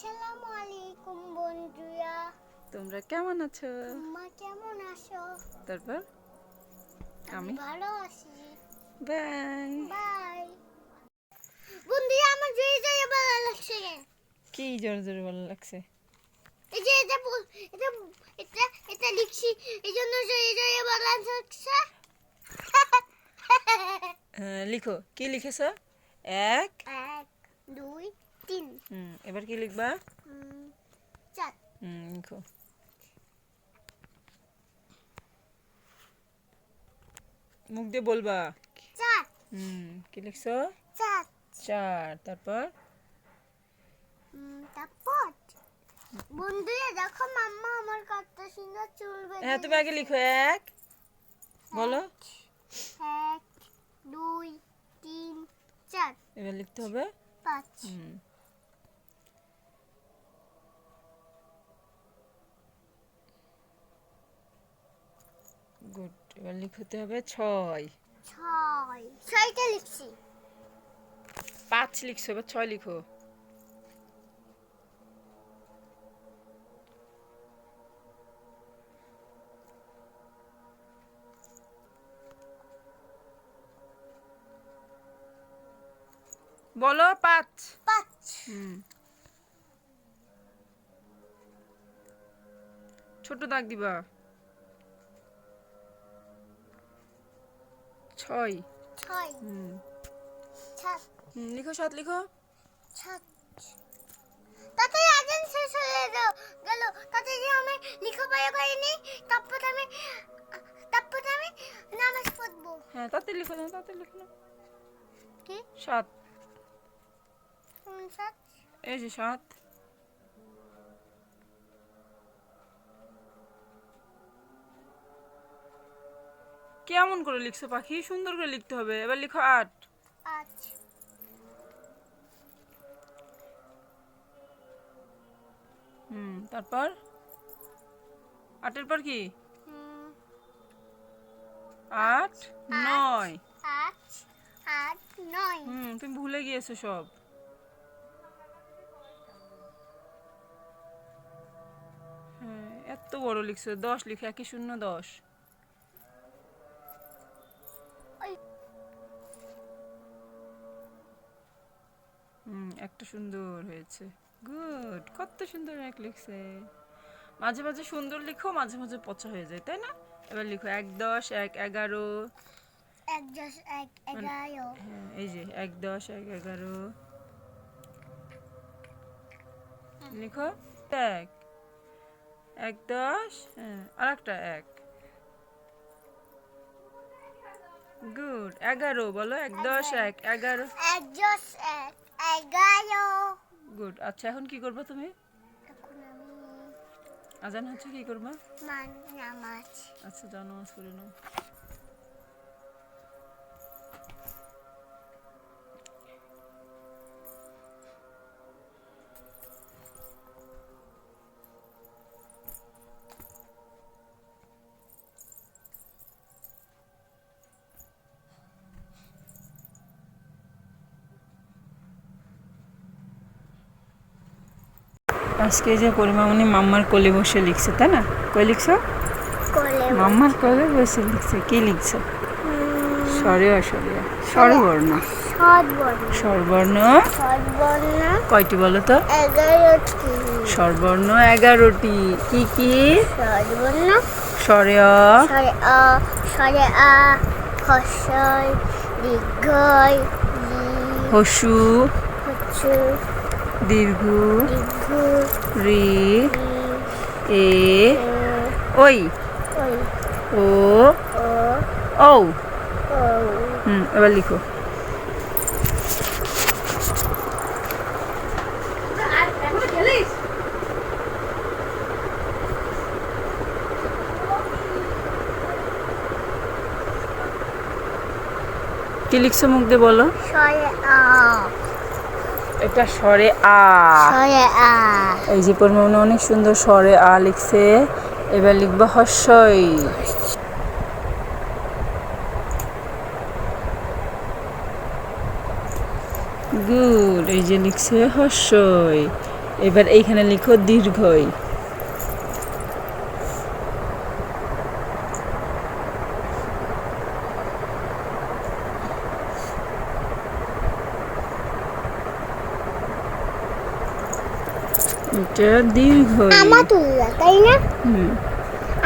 আসসালামু আলাইকুম বন্ধুরা, তোমরা কেমন আছো? তোমরা কেমন আছো? তারপর আমি ভালো আছি। বাই। বাই। বন্ধুরা, আমার জোরে জোরে ভালো লাগছে। কি জোরে জোরে ভালো লাগছে? এই যে এটা এটা এটা লিখছি, এই জন্য জোরে জোরে ভালো লাগছে। লিখো, কি লিখেছো? এক। 1 2 3 এবার কি লিখবা? 4 লিখো। মুখ দিয়ে বলবা। 4 কি লিখছো? 4 4। তারপর তারপর বন্ধুরা দেখো, মাম্মা আমার কত সুন্দর চুল বেঁধে। হ্যাঁ, তুমি আগে লিখো। এক বলো। 1 2 3 4 এবার লিখতে হবে 5 গুড। এবার লিখতে হবে 6। 6টা লিখছি। 5 লিখছো, এবার 6 লিখো। বলো 5। 5 ছোট দাগ দিবা। 6। 6 7 লিখো 7 লিখো। 7 তাতে আজান শেষ হয়ে গেল। তাতে যে আমি লিখা পারিনি। তারপর আমি নামাজ পড়বো। হ্যাঁ, তাতে লিখো না, তাতে লিখো না। কি 7। 7 এই যে 7। কেমন করে লিখছো পাখি? সুন্দর করে লিখতে হবে। এবার লিখো 8। 8 তারপর 8-এর পর কি? 8 9। 8 8 9 তুমি ভুলে গিয়েছো সব। হ্যাঁ, এত বড় লিখছো। 10 লিখো। 1 0 10। একটা সুন্দর হয়েছে। গুড। কত সুন্দর এক লিখছে। মাঝে মাঝে সুন্দর লিখো, মাঝে মাঝে পচা হয়ে যায়, তাই না? এবার লিখো 1 10 1 11। 1 10 1 11 হ্যাঁ, এই যে 1 10 1 11 লিখো। 1 1 10। হ্যাঁ, আর একটা 1। গুড। 11 বলো। 1 10 1 11। 1 10 1 11 গুড। আচ্ছা, এখন কি করবে তুমি? এখন আমি আজান হচ্ছে, কি করবা? নামাজ। আচ্ছা, যাও নামাজ পড়ে নাও। আজকে যে পরিমামনি মাম্মার কোলে বসে লিখছে, তাই না? কই লিখছো? মাম্মার কোলে বসে লিখছে। কি লিখছো? স্বরে অস্বরে স্বরবর্ণ। স্বরবর্ণ কয়টি বলো তো? 11টি। স্বরবর্ণ 11টি। কি কি? স্বরবর্ণ স্বরে অ, স্বরে আ, হর্ষই, দীর্ঘই, হসু, হচ্ছে দীর্ঘ, দীর্ঘ, রি, এ, ওই, ওই, ও, ও, ঔ। ও। এবার লিখো। কি লিখছো? মুখ দিয়ে বলো। স্বরে আ। এটা স্বরে আ। স্বরে আ। এই যে পরিমামনি অনেক সুন্দর স্বরে আ লিখছে। এবার লিখবা হর্ষই। গুড। এই যে লিখছে হর্ষই। এবার এইখানে লিখো দীর্ঘই। এটা দীর্ঘই। আমাতুল্লাহ, তাই না? হুম।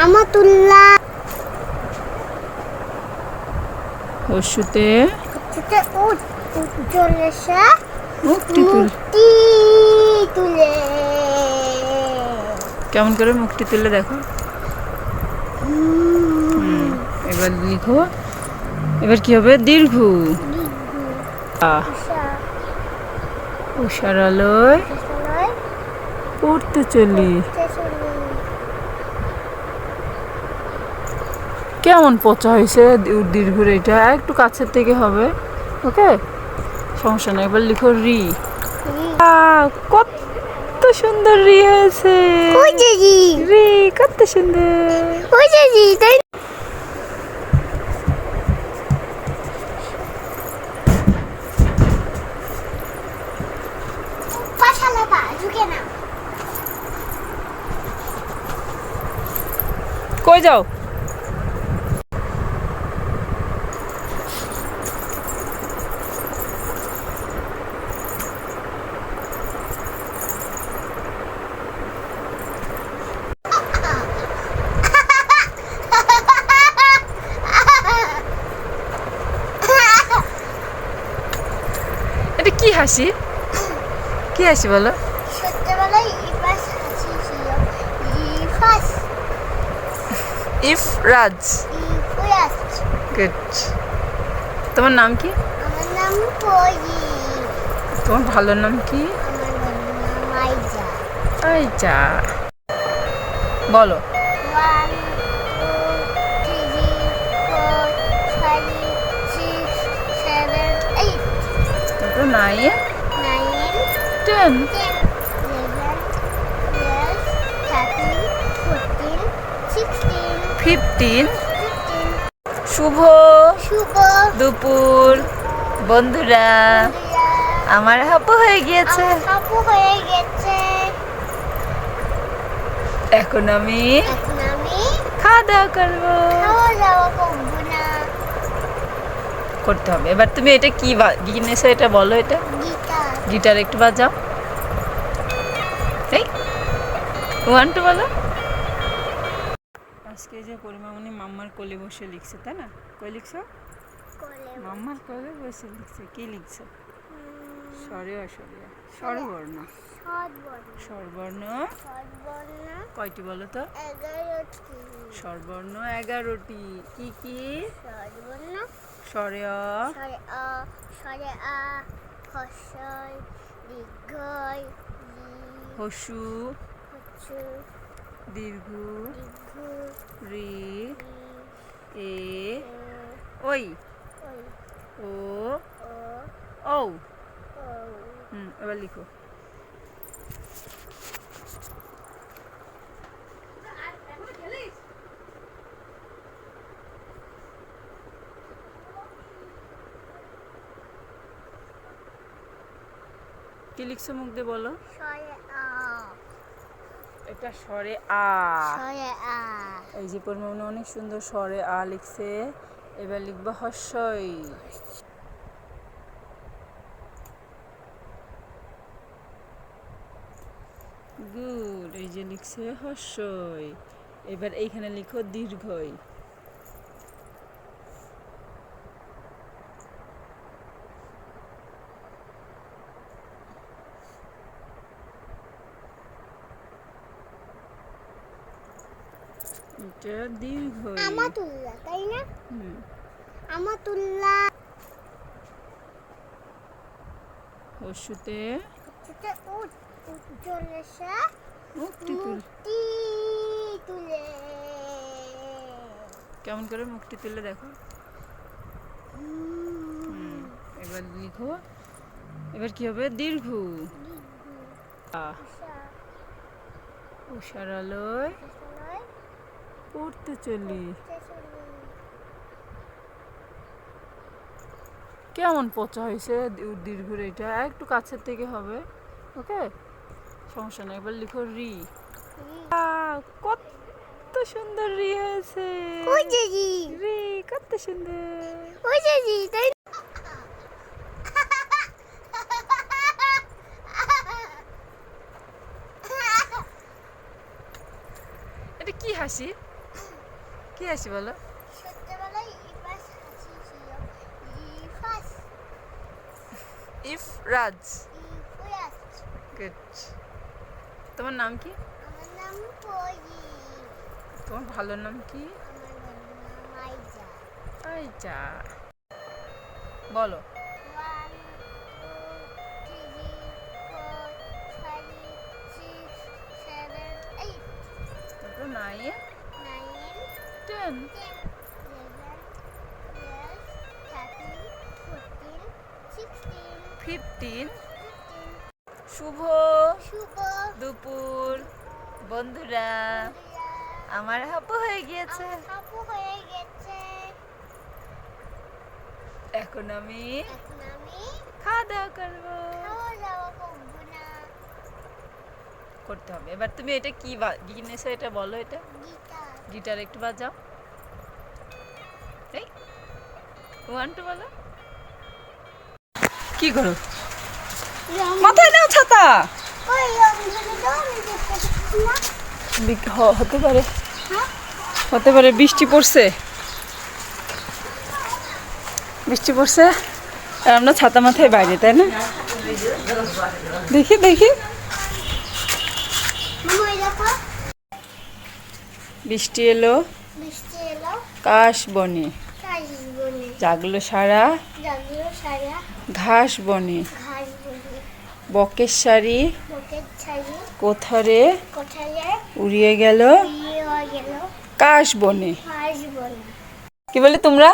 আমাতুল্লাহ। হর্ষতে হচ্ছে উট, চলেছে মুক্তি তুল। মুক্তি তুলে। কেমন করে মুক্তি তুলে দেখো। এবার লিখো, এবার কি হবে? দীর্ঘ। উষার আলোয় পড়তে চলি। কেমন পচা হয়েছে দীর্ঘর, এটা একটু কাছের থেকে হবে। ওকে, সমস্যা নেই। এবার লিখো রি। কত সুন্দর রি হয়েছে। রি কত সুন্দর। কই যাও? এটা কি হাসি? কি হাসি বলো? ছোটবেলায় ইফাস হাসি ছিল। ইফাস। ইফরাজ। ইফরাজ। গুড। তোমার নাম কি? আমার নাম পরি। তোমার ভালো নাম কি? আমার ভালো নাম আইজা। আইজা। বলো। 1 2 3 4 5 6 7 8 তারপর 9 9 10 10 11 12 13 14 16 15 15 শুভ শুভ দুপুর বন্ধুরা। আমার হাপু হয়ে গিয়েছে। আপু হয়ে গেছে। এখন আমি এখন আমি খাওয়া দাওয়া করবো। খাওয়া দাওয়া করবো না। করতে হবে। এবার তুমি এটা কি কিনেছো এটা বলো। এটা গিটার। গিটার একটু বাজাও। এই 1 2 বলো। আজকে যে পরিমামনি মাম্মার কোলে বসে লিখছে, তাই না? কই লিখছো? মাম্মার কোলে বসে লিখছে। কি লিখছো? স্বরে অস্বরিয়া স্বরবর্ণ। স্বরবর্ণ কয়টি বলো তো? 11টি। স্বরবর্ণ 11টি। কি কি? স্বরবর্ণ স্বরে অ, স্বরে অ, স্বরে আ, হস্যই, দীর্ঘই, হসু, হচ্ছু, দীর্ঘ, দীর্ঘ, রি, এ, এ, ওই, ওই, ও, ও, ঔ। ও। এবার লিখো। কি লিখছো মুখ দিয়ে বলো। স্বরে আ। এটা স্বরে আ। স্বরে আ। এই যে পরিমামনি অনেক সুন্দর স্বরে আ লিখছে। এবার লিখবা হস্যই। গুড। এই যে লিখছে হস্যই। এবার এইখানে লিখো দীর্ঘই। এটা দীর্ঘই। আমাতুল্লাহ, তাই না? হুম। আমাতুল্লাহ। হর্ষতে হচ্ছে উট, চলেছে মুক্তি তুল। মুক্তি তুলে। কেমন করে মুক্তি তুলে দেখো। এবার লিখো, এবার কি হবে? দীর্ঘ। উষার আলোয় পড়তে চলি। কেমন পচা হয়েছে দীর্ঘর, এটা একটু কাছের থেকে হবে। ওকে, সমস্যা নেই, এবার লিখো রি। কত সুন্দর রি হয়েছে। ওই যে জি, রি কত সুন্দর। ওই যে জি, তাই এটা কি হাসি? কি হাসি বলো? ছোটবেলায় ইফাস হাসি ছিল। ইফাস, ইফরাজ। ইফরাস। গুড। তোমার নাম কি? আমার নাম পরি। তোমার ভালো নাম কি? আমার নাম আইজা। আইজা। বলো। 1 2 3 4 5 6 7 8 তারপর 9 9 10 10 11 12 13 14 16 15। 15 শুভ শুভ দুপুর বন্ধুরা, আমার হাপু হয়ে গিয়েছে। আপু হয়ে গেছে। এখন আমি এখন আমি খাওয়া দাওয়া করবো। খাওয়া দাওয়া করবো না। করতে হবে। এবার তুমি এটা কি কিনেছো এটা বলো। এটা গিটার। গিটার একটু বাজাও। এই 1 2 বলো। কি করো? মাথায় নাও ছাতা। ওই রংগুলো তো আমি দেখতে পাচ্ছি না। হতে পারে, হ্যাঁ? হতে পারে বৃষ্টি পড়ছে। বৃষ্টি পড়ছে আর আমরা ছাতা মাথায় বাইরে, তাই না? দেখি দেখি। মামা এই দেখো, বৃষ্টি এলো বৃষ্টি এলো, কাশ বনে, কাশ বনে, জাগলো সারা জাগলো সারা, ঘাস বনে, ঘাস বনে, বকের শাড়ি বকের ছাড়ি, কোথারে কোথায় উড়িয়ে গেল বিয়ে হয়ে গেল, কাশ বনে। ঘাস বনে। কি বলে তোমরা?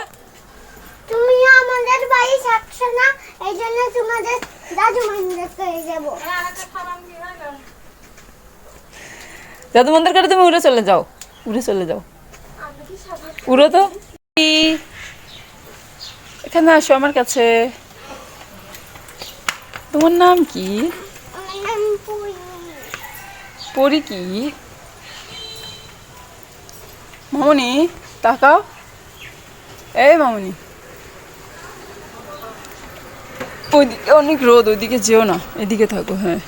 তুমি আমাদের বাড়ি থাকছো না, এই জন্য তোমাদের দাদু মন্দির করে যাবো। জাদু মন্দির করে তুমি উড়ে চলে যাও, উড়ে চলে যাও, আমি কি সব উড়ো তো। এখানে আসো আমার কাছে। তোমার নাম কি? আমার নাম পুরি। পরি কি? মামনি তাকাও। এই মামনি, ওইদিকে অনেক রোদ, ওইদিকে যেও না, এদিকে থাকো। হ্যাঁ,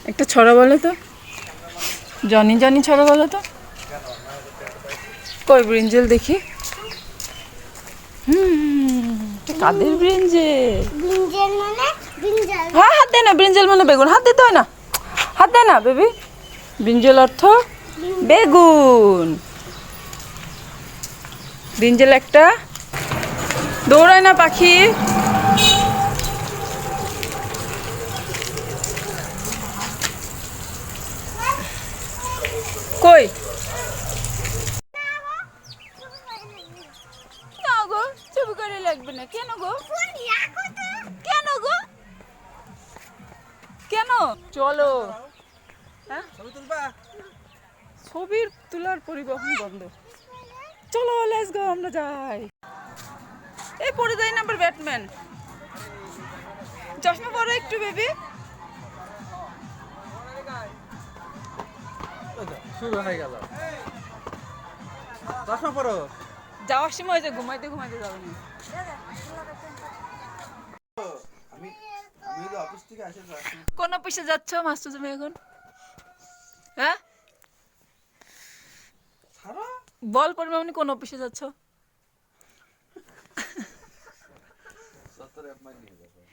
একটা ছড়া বলো তো। জনি জনি ছড়া বলো তো। কই ব্রিঞ্জেল দেখি। কাদের ব্রিঞ্জেল? ব্রিঞ্জেল মানে ব্রিঞ্জেল। হ্যাঁ, হাত দে না। ব্রিঞ্জেল মানে বেগুন। হাত দিতে হয় না, হাত দে না বেবি। ব্রিঞ্জেল অর্থ বেগুন। ব্রিঞ্জেল একটা দৌড়ায় না পাখি। কই? না গো, ছবি করে লাগবে না। কেন গো? কেন গো? কেন? চলো। হ্যাঁ, ছবির তোলার পরিবহন বন্ধ। চলো লেটস গো, আমরা যাই। এই পড়ে যাই না আবার ব্যাটম্যান। চশমা পরো একটু বেবি। শুরু হয়ে গেল। চশমা পরো। যাওয়ার সময় যে ঘুমাইতে ঘুমাইতে যাবে না। আমি আমি তো অফিস থেকে আসে কোন অফিসে যাচ্ছ মাস্টার তুমি এখন? হ্যাঁ, ছাড়ো। বল পরিমাণ কোন অফিসে যাচ্ছ? সত্তরে আপনি নিয়ে যাবেন।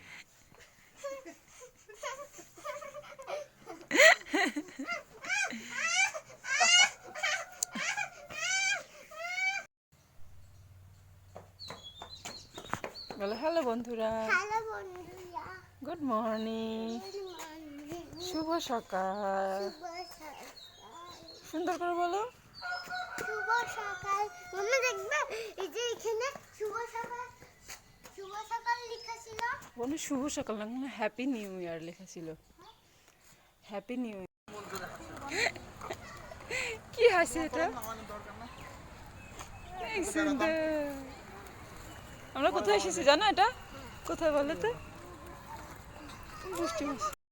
বলো হ্যালো বন্ধুরা, হ্যালো বন্ধুরা, গুড মর্নিং, গুড মর্নিং, শুভ সকাল। শুভ সকাল। সুন্দর করে বলো। শুভ সকাল। মামা দেখবে এই যে এখানে শুভ সকাল, শুভ সকাল লেখা ছিল। বলো শুভ সকাল না, হ্যাপি নিউ ইয়ার লেখা ছিল। Happy new year. কি হাসি এটা? এই সুন্দর। আমরা কোথায় এসেছি জানো? এটা কোথায় বলো তো? বৃষ্টি হচ্ছে।